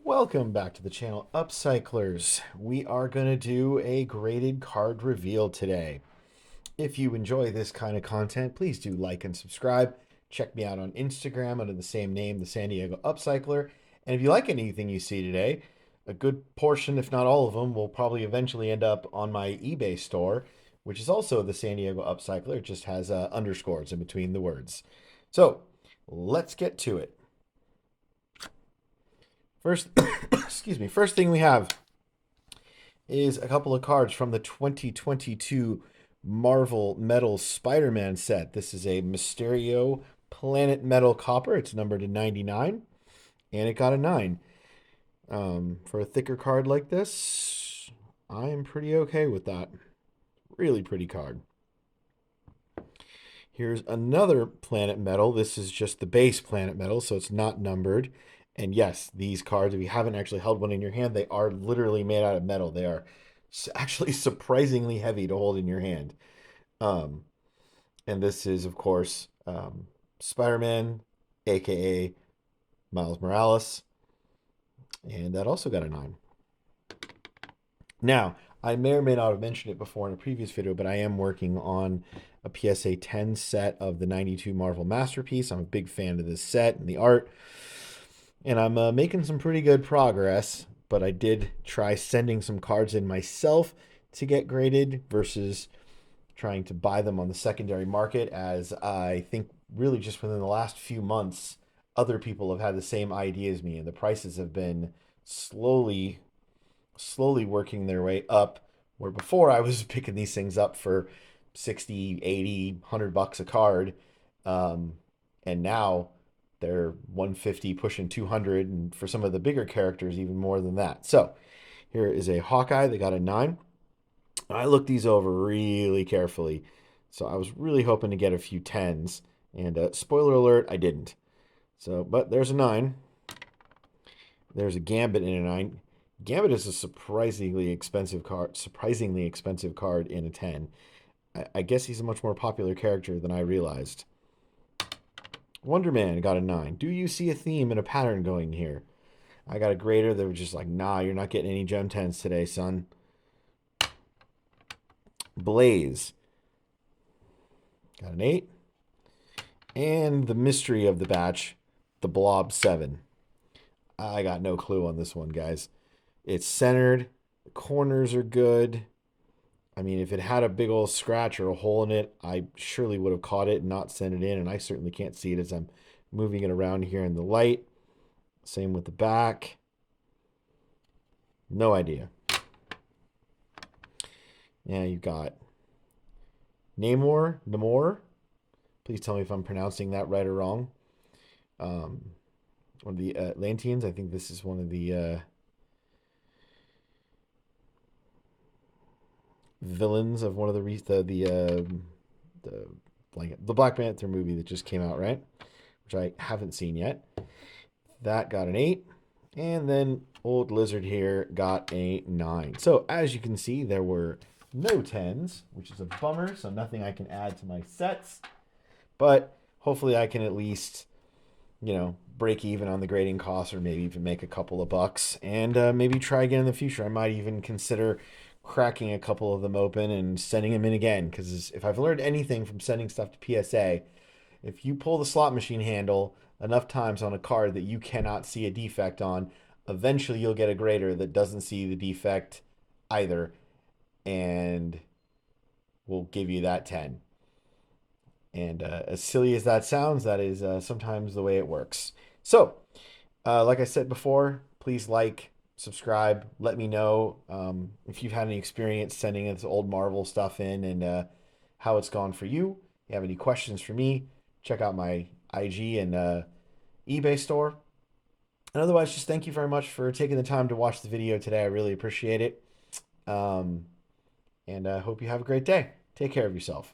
Welcome back to the channel, Upcyclers. We are going to do a graded card reveal today. If you enjoy this kind of content, please do like and subscribe. Check me out on Instagram under the same name, the San Diego Upcycler. And if you like anything you see today, a good portion, if not all of them, will probably eventually end up on my eBay store, which is also the San Diego Upcycler. It just has underscores in between the words. So let's get to it. First, excuse me. First thing we have is a couple of cards from the 2022 Marvel Metal Spider-Man set. This is a Mysterio Planet Metal Copper. It's numbered to 99, and it got a 9. For a thicker card like this, I am pretty okay with that. Really pretty card. Here's another Planet Metal. This is just the base Planet Metal, so it's not numbered. And yes, these cards, if you haven't actually held one in your hand, they are literally made out of metal. They are actually surprisingly heavy to hold in your hand. Um, and this is, of course, Spider-Man, aka Miles Morales. And that also got a 9. Now, I may or may not have mentioned it before in a previous video, but I am working on a PSA 10 set of the 92 Marvel Masterpiece. I'm a big fan of this set and the art. And I'm making some pretty good progress, but I did try sending some cards in myself to get graded versus trying to buy them on the secondary market, as I think really just within the last few months, other people have had the same idea as me, and the prices have been slowly working their way up, where before I was picking these things up for 60, 80, $100 a card. And now they're 150 pushing 200, and for some of the bigger characters even more than that. So here is a Hawkeye that got a 9. I looked these over really carefully, so I was really hoping to get a few 10s, and spoiler alert, I didn't. So but there's a 9. There's a Gambit in a 9. Gambit is a surprisingly expensive card in a 10. I guess he's a much more popular character than I realized. Wonder Man got a 9. Do you see a theme and a pattern going here? I got a grader that was just like, nah, you're not getting any Gem 10s today, son. Blaze got an 8. And the mystery of the batch, the Blob 7. I got no clue on this one, guys. It's centered. The corners are good. I mean, if it had a big old scratch or a hole in it, I surely would have caught it and not sent it in. And I certainly can't see it as I'm moving it around here in the light. Same with the back. No idea. Yeah, you've got Namor. Please tell me if I'm pronouncing that right or wrong. One of the Atlanteans. I think this is one of the villains of one of the Black Panther movie that just came out, right? Which I haven't seen yet. That got an 8. And then old Lizard here got a 9. So as you can see, there were no 10s, which is a bummer. So nothing I can add to my sets. But hopefully I can at least, break even on the grading costs, or maybe even make a couple of bucks, and maybe try again in the future. I might even consider cracking a couple of them open and sending them in again, because if I've learned anything from sending stuff to PSA, if you pull the slot machine handle enough times on a card that you cannot see a defect on, eventually you'll get a grader that doesn't see the defect either, and will give you that 10. And as silly as that sounds, that is sometimes the way it works. So, like I said before, please like, subscribe, let me know if you've had any experience sending this old Marvel stuff in, and how it's gone for you. If you have any questions for me, check out my IG and eBay store. And otherwise, just thank you very much for taking the time to watch the video today. I really appreciate it. And I hope you have a great day. Take care of yourself.